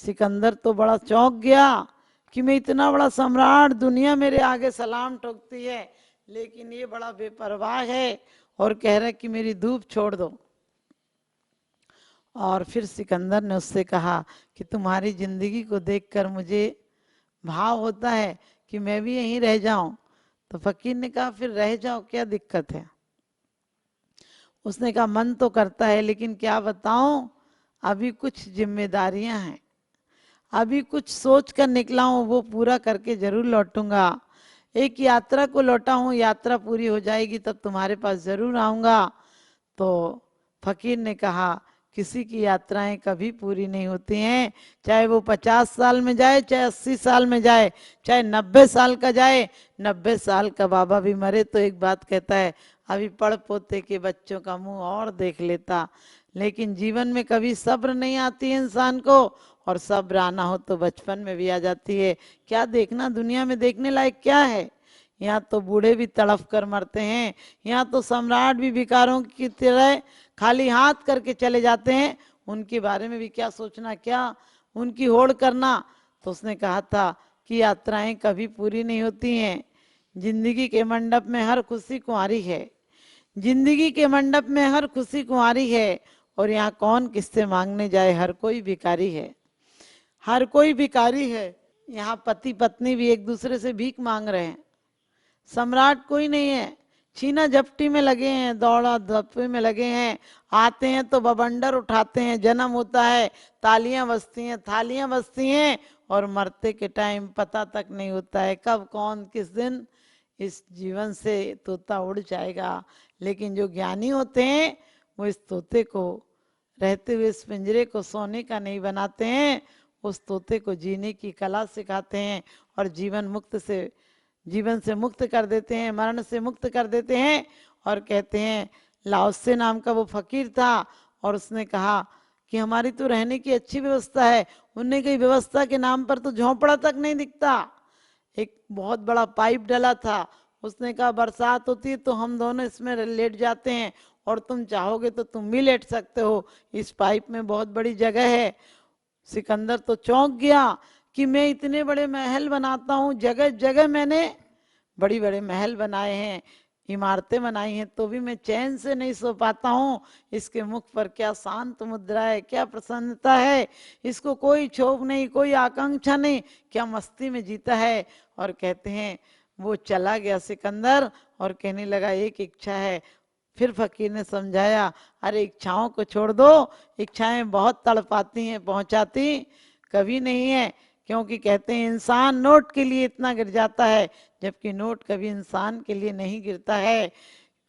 सिकंदर तो बड़ा चौंक गया कि मैं इतना बड़ा सम्राट, दुनिया मेरे आगे सलाम ठोकती है, लेकिन ये बड़ा बेपरवाह है और कह रहा है कि मेरी धूप छोड़ दो। और फिर सिकंदर ने उससे कहा कि तुम्हारी जिंदगी को देखकर मुझे भाव होता है कि मैं भी यहीं रह जाऊं। तो फकीर ने कहा फिर रह जाओ, क्या दिक्कत है। उसने कहा मन तो करता है, लेकिन क्या बताऊं, अभी कुछ जिम्मेदारियां हैं, अभी कुछ सोच कर निकला हूं, वो पूरा करके जरूर लौटूंगा। एक यात्रा को लौटा हूं, यात्रा पूरी हो जाएगी तब तुम्हारे पास जरूर आऊंगा। तो फकीर ने कहा किसी की यात्राएं कभी पूरी नहीं होती हैं, चाहे वो 50 साल में जाए, चाहे 80 साल में जाए, चाहे 90 साल का जाए। 90 साल का बाबा भी मरे तो एक बात कहता है, अभी पड़ पोते के बच्चों का मुंह और देख लेता। लेकिन जीवन में कभी सब्र नहीं आती है इंसान को, और सब्र आना हो तो बचपन में भी आ जाती है। क्या देखना दुनिया में, देखने लायक क्या है। यहाँ तो बूढ़े भी तड़फ कर मरते हैं, यहाँ तो सम्राट भी भिखारों की तरह खाली हाथ करके चले जाते हैं। उनके बारे में भी क्या सोचना, क्या उनकी होड़ करना। तो उसने कहा था कि यात्राएं कभी पूरी नहीं होती हैं, जिंदगी के मंडप में हर खुशी कुंवारी है, जिंदगी के मंडप में हर खुशी कुंवारी है, और यहाँ कौन किससे मांगने जाए, हर कोई भिखारी है, हर कोई भिखारी है। यहाँ पति पत्नी भी एक दूसरे से भीख मांग रहे हैं, सम्राट कोई नहीं है, छीना झपटी में लगे हैं, दौड़ा धप्पे में लगे हैं। आते हैं तो बवंडर उठाते हैं, जन्म होता है तालियां बजती हैं, थालियां बजती हैं, और मरते के टाइम पता तक नहीं होता है कब कौन किस दिन इस जीवन से तोता उड़ जाएगा। लेकिन जो ज्ञानी होते हैं वो इस तोते को, रहते हुए इस पिंजरे को सोने का नहीं बनाते हैं, उस तोते को जीने की कला सिखाते हैं, और जीवन से मुक्त कर देते हैं, मरण से मुक्त कर देते हैं। और कहते हैं, लाओसे नाम का वो फकीर था, और उसने कहा कि हमारी तो रहने की अच्छी व्यवस्था है। उनने कही व्यवस्था के नाम पर तो झोंपड़ा तक नहीं दिखता। एक बहुत बड़ा पाइप डला था, उसने कहा बरसात होती है तो हम दोनों इसमें लेट जाते हैं, और तुम चाहोगे तो तुम भी लेट सकते हो, इस पाइप में बहुत बड़ी जगह है। सिकंदर तो चौंक गया कि मैं इतने बड़े महल बनाता हूँ, जगह जगह मैंने बड़ी बड़े महल बनाए हैं, इमारतें बनाई हैं, तो भी मैं चैन से नहीं सो पाता हूँ। इसके मुख पर क्या शांत मुद्रा है, क्या प्रसन्नता है, इसको कोई क्षोभ नहीं, कोई आकांक्षा नहीं, क्या मस्ती में जीता है। और कहते हैं वो चला गया सिकंदर, और कहने लगा एक इच्छा है। फिर फकीर ने समझाया, अरे इच्छाओं को छोड़ दो, इच्छाएं बहुत तड़पाती हैं, पहुंचाती कभी नहीं है। क्योंकि कहते हैं इंसान नोट के लिए इतना गिर जाता है, जबकि नोट कभी इंसान के लिए नहीं गिरता है।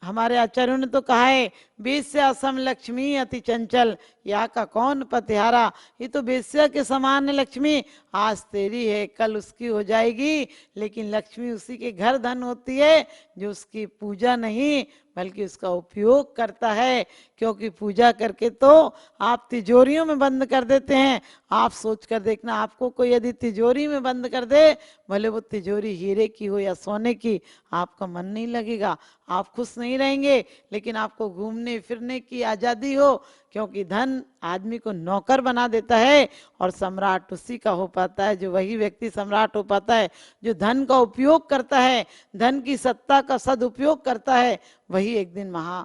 हमारे आचार्यों ने तो कहा है, बेस्या असम लक्ष्मी अति चंचल, या का कौन पतिहारा। ये तो बेस्या के समान है लक्ष्मी, आज तेरी है कल उसकी हो जाएगी, लेकिन लक्ष्मी उसी के घर धन होती है जो उसकी पूजा नहीं बल्कि उसका उपयोग करता है। क्योंकि पूजा करके तो आप तिजोरियों में बंद कर देते हैं। आप सोच कर देखना, आपको कोई यदि तिजोरी में बंद कर दे, भले वो तिजोरी हीरे की हो या सोने की, आपका मन नहीं लगेगा, आप खुश नहीं रहेंगे। लेकिन आपको घूमने फिरने की आज़ादी हो, क्योंकि धन आदमी को नौकर बना देता है, और सम्राट उसी का हो पाता है, जो वही व्यक्ति सम्राट हो पाता है जो धन का उपयोग करता है, धन की सत्ता का सदुपयोग करता है, वही एक दिन महा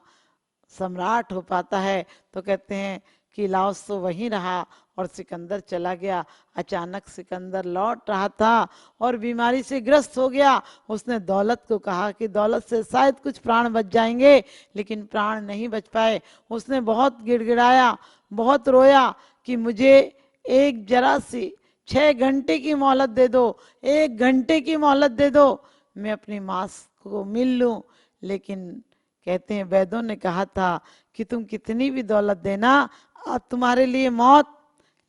सम्राट हो पाता है। तो कहते हैं कि लाओस तो वहीं रहा और सिकंदर चला गया। अचानक सिकंदर लौट रहा था और बीमारी से ग्रस्त हो गया। उसने दौलत को कहा कि दौलत से शायद कुछ प्राण बच जाएंगे, लेकिन प्राण नहीं बच पाए। उसने बहुत गिड़गिड़ाया, बहुत रोया कि मुझे एक जरा सी 6 घंटे की मोहलत दे दो, 1 घंटे की मोहलत दे दो, मैं अपनी माँ को मिल लूं। लेकिन कहते हैं वैद्यों ने कहा था कि तुम कितनी भी दौलत देना, अब तुम्हारे लिए मौत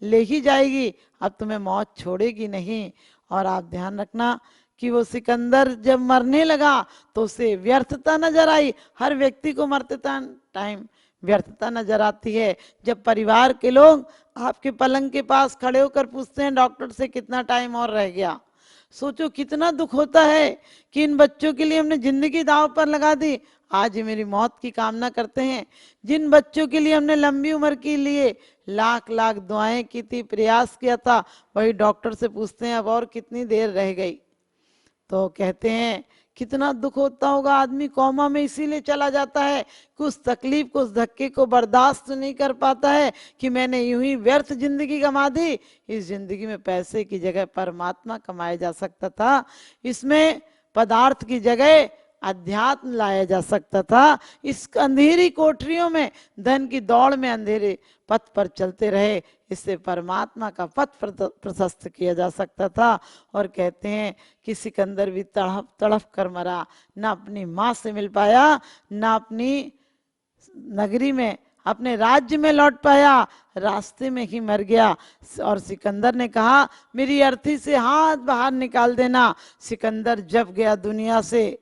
ले ही जाएगी, अब तुम्हें मौत छोड़ेगी नहीं। और आप ध्यान रखना कि वो सिकंदर जब मरने लगा तो उसे व्यर्थता नजर आई। हर व्यक्ति को मरते टाइम व्यर्थता नजर आती है। जब परिवार के लोग आपके पलंग के पास खड़े होकर पूछते हैं डॉक्टर से कितना टाइम और रह गया, सोचो कितना दुख होता है कि इन बच्चों के लिए हमने जिंदगी दांव पर लगा दी, आज ही मेरी मौत की कामना करते हैं। जिन बच्चों के लिए हमने लंबी उम्र के लिए लाख लाख दुआएं की थी, प्रयास किया था, वही डॉक्टर से पूछते हैं अब और कितनी देर रह गई। तो कहते हैं कितना दुख होता होगा, आदमी कोमा में इसीलिए चला जाता है कि उस तकलीफ को, उस धक्के को बर्दाश्त नहीं कर पाता है कि मैंने यूं ही व्यर्थ जिंदगी गंवा दी। इस जिंदगी में पैसे की जगह परमात्मा कमाया जा सकता था, इसमें पदार्थ की जगह अध्यात्म लाया जा सकता था। इस अंधेरी कोठरियों में, धन की दौड़ में अंधेरे पथ पर चलते रहे, इससे परमात्मा का पथ प्रशस्त किया जा सकता था। और कहते हैं कि सिकंदर भी तड़प तड़प कर मरा, ना अपनी माँ से मिल पाया, ना अपनी नगरी में, अपने राज्य में लौट पाया, रास्ते में ही मर गया। और सिकंदर ने कहा मेरी अर्थी से हाथ बाहर निकाल देना। सिकंदर जब गया दुनिया से,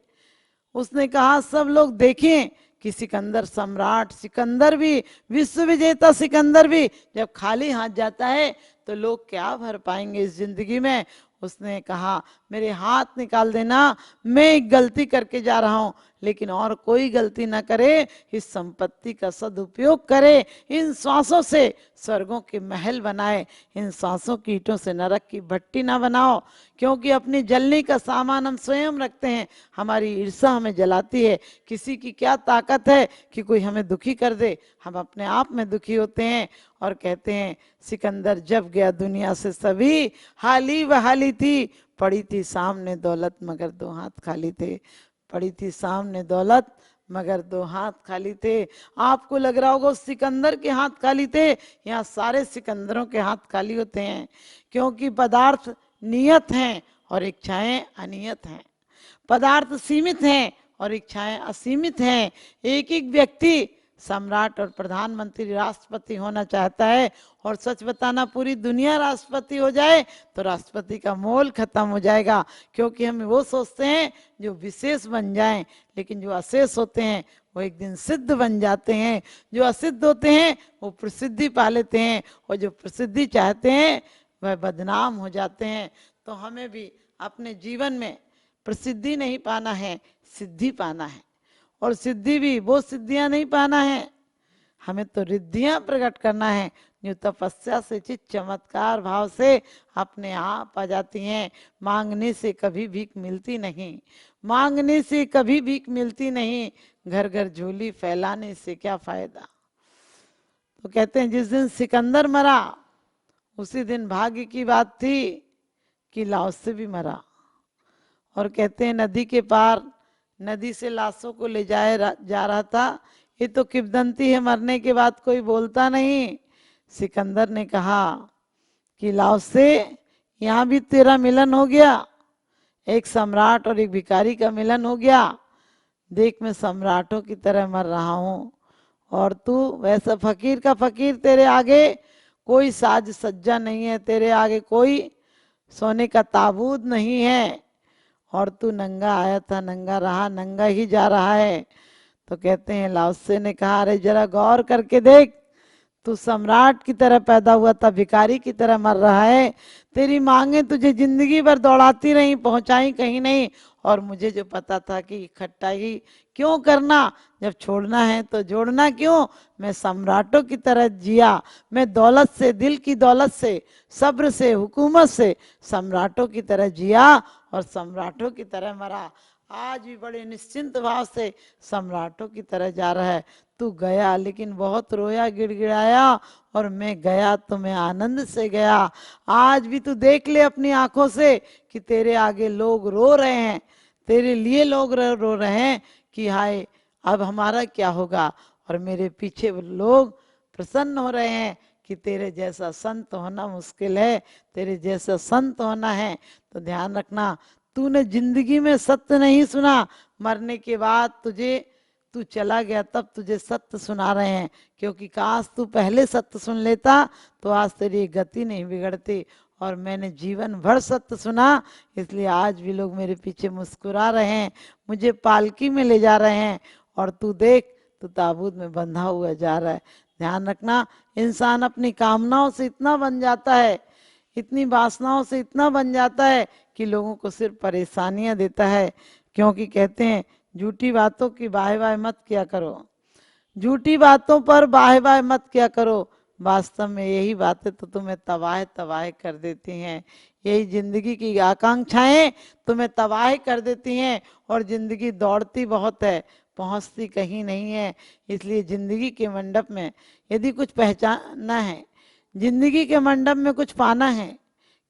उसने कहा सब लोग देखें कि सिकंदर सम्राट, सिकंदर भी, विश्व विजेता सिकंदर भी जब खाली हाथ जाता है तो लोग क्या भर पाएंगे इस जिंदगी में। उसने कहा मेरे हाथ निकाल देना, मैं एक गलती करके जा रहा हूं, लेकिन और कोई गलती ना करे, इस संपत्ति का सदुपयोग करे, इन सांसों से स्वर्गों के महल बनाए, इन सांसों की ईंटों से नरक की भट्टी ना बनाओ। क्योंकि अपनी जलने का सामान हम स्वयं रखते हैं, हमारी ईर्षा हमें जलाती है। किसी की क्या ताकत है कि कोई हमें दुखी कर दे, हम अपने आप में दुखी होते हैं। और कहते हैं सिकंदर जब गया दुनिया से सभी हाली बहाली थी, पड़ी थी सामने दौलत मगर दो हाथ खाली थे, पड़ी थी सामने दौलत मगर दो हाथ खाली थे। आपको लग रहा होगा सिकंदर के हाथ खाली थे, यहाँ सारे सिकंदरों के हाथ खाली होते हैं, क्योंकि पदार्थ नियत हैं और इच्छाएं अनियत हैं। पदार्थ सीमित हैं और इच्छाएं असीमित हैं। एक एक व्यक्ति सम्राट और प्रधानमंत्री, राष्ट्रपति होना चाहता है, और सच बताना पूरी दुनिया राष्ट्रपति हो जाए तो राष्ट्रपति का मोल खत्म हो जाएगा, क्योंकि हम वो सोचते हैं जो विशेष बन जाएं, लेकिन जो अशेष होते हैं वो एक दिन सिद्ध बन जाते हैं, जो असिद्ध होते हैं वो प्रसिद्धि पा लेते हैं, और जो प्रसिद्धि चाहते हैं वह बदनाम हो जाते हैं। तो हमें भी अपने जीवन में प्रसिद्धि नहीं पाना है, सिद्धि पाना है। और सिद्धि भी वो सिद्धियां नहीं पाना है, हमें तो रिद्धियां प्रकट करना है जो तपस्या से, चित चमत्कार भाव से अपने आप आ जाती हैं। मांगने से कभी भीख मिलती नहीं, मांगने से कभी भीख मिलती नहीं, घर घर झोली फैलाने से क्या फायदा। तो कहते हैं जिस दिन सिकंदर मरा उसी दिन भाग्य की बात थी कि लाओसे भी मरा। और कहते हैं नदी के पार, नदी से लाशों को ले जा रहा था, ये तो किंवदंती है, मरने के बाद कोई बोलता नहीं। सिकंदर ने कहा कि लाओसे यहाँ भी तेरा मिलन हो गया, एक सम्राट और एक भिखारी का मिलन हो गया। देख मैं सम्राटों की तरह मर रहा हूँ और तू वैसा फकीर का फकीर, तेरे आगे कोई साज सज्जा नहीं है, तेरे आगे कोई सोने का ताबूत नहीं है, और तू नंगा आया था, नंगा रहा, नंगा ही जा रहा है। तो कहते हैं लाओसे ने कहा अरे जरा गौर करके देख, तू सम्राट की तरह पैदा हुआ था, भिखारी की तरह मर रहा है, तेरी मांगे तुझे जिंदगी भर दौड़ाती रही, पहुंचाई कहीं नहीं। और मुझे जो पता था कि इकट्ठा ही क्यों करना, जब छोड़ना है तो जोड़ना क्यों। मैं सम्राटों की तरह जिया, मैं दौलत से, दिल की दौलत से, सब्र से, हुकूमत से सम्राटों की तरह जिया और सम्राटों की तरह मरा। आज भी बड़े निश्चिंत भाव से सम्राटों की तरह जा रहा है। तू गया लेकिन बहुत रोया, गिड़गिड़ाया, और मैं गया तो मैं आनंद से गया। आज भी तू देख ले अपनी आंखों से कि तेरे आगे लोग रो रहे हैं, तेरे लिए लोग रो रहे हैं कि हाय अब हमारा क्या होगा, और मेरे पीछे लोग प्रसन्न हो रहे हैं कि तेरे जैसा संत होना मुश्किल है, तेरे जैसा संत होना है। तो ध्यान रखना, तूने जिंदगी में सत्य नहीं सुना, मरने के बाद तू चला गया तब तुझे सत्य सुना रहे हैं, क्योंकि काश तू पहले सत्य सुन लेता तो आज तेरी गति नहीं बिगड़ती। और मैंने जीवन भर सत्य सुना, इसलिए आज भी लोग मेरे पीछे मुस्कुरा रहे हैं, मुझे पालकी में ले जा रहे हैं, और तू देख तू ताबूत में बंधा हुआ जा रहा है। ध्यान रखना, इंसान अपनी कामनाओं से इतना बन जाता है, इतनी वासनाओं से इतना बन जाता है कि लोगों को सिर्फ परेशानियां देता है। क्योंकि कहते हैं झूठी बातों की वाह वाह मत किया करो, झूठी बातों पर वाह वाह मत किया करो। वास्तव में यही बातें तो तुम्हें तबाह तबाह कर देती हैं, यही जिंदगी की आकांक्षाएं तुम्हें तबाह कर देती हैं। और जिंदगी दौड़ती बहुत है, पहुंचती कहीं नहीं है। इसलिए जिंदगी के मंडप में यदि कुछ पहचानना है, जिंदगी के मंडप में कुछ पाना है,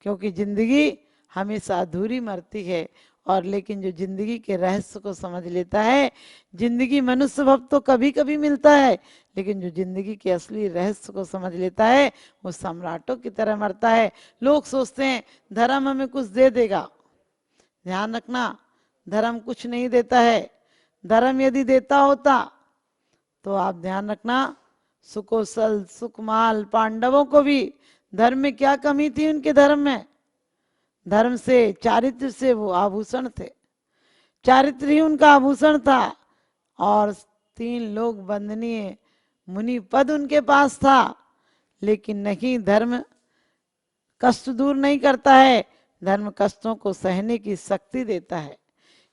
क्योंकि जिंदगी हमेशा अधूरी मरती है। और लेकिन जो जिंदगी के रहस्य को समझ लेता है, जिंदगी मनुष्य भव तो कभी कभी मिलता है, लेकिन जो जिंदगी के असली रहस्य को समझ लेता है वो सम्राटों की तरह मरता है। लोग सोचते हैं धर्म हमें कुछ दे देगा, ध्यान रखना धर्म कुछ नहीं देता है। धर्म यदि देता होता तो आप ध्यान रखना, सुकोसल सुकमाल पांडवों को भी धर्म में क्या कमी थी उनके धर्म में? धर्म से चारित्र से वो आभूषण थे, चारित्र ही उनका आभूषण था। और 3 लोग वंदनीय मुनि पद उनके पास था। लेकिन नहीं, धर्म कष्ट दूर नहीं करता है, धर्म कष्टों को सहने की शक्ति देता है।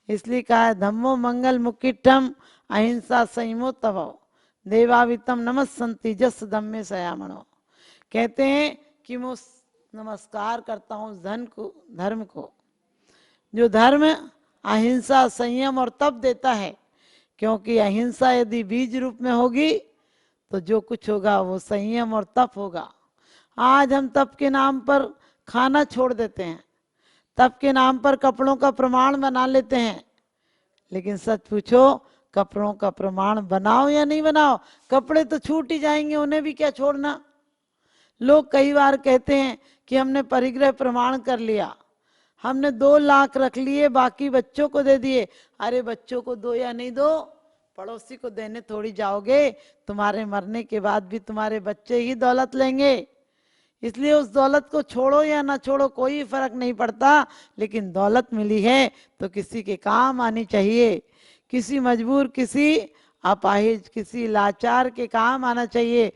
इसलिए कहा है धम्मो मंगल मुकिटम अहिंसा संयमो तभो देवावितम नमस्संति जस धम्मे सयामणो। कहते हैं कि मैं नमस्कार करता हूँ धन को, धर्म को, जो धर्म अहिंसा संयम और तप देता है। क्योंकि अहिंसा यदि बीज रूप में होगी तो जो कुछ होगा वो संयम और तप होगा। आज हम तप के नाम पर खाना छोड़ देते हैं, तप के नाम पर कपड़ों का प्रमाण बना लेते हैं। लेकिन सच पूछो, कपड़ों का प्रमाण बनाओ या नहीं बनाओ, कपड़े तो छूट ही जाएंगे, उन्हें भी क्या छोड़ना। लोग कई बार कहते हैं कि हमने परिग्रह प्रमाण कर लिया, हमने 2 लाख रख लिए, बाकी बच्चों को दे दिए। अरे बच्चों को दो या नहीं दो, पड़ोसी को देने थोड़ी जाओगे, तुम्हारे मरने के बाद भी तुम्हारे बच्चे ही दौलत लेंगे। इसलिए उस दौलत को छोड़ो या ना छोड़ो कोई फर्क नहीं पड़ता, लेकिन दौलत मिली है तो किसी के काम आनी चाहिए, किसी मजबूर, किसी अपाहिज, किसी लाचार के काम आना चाहिए।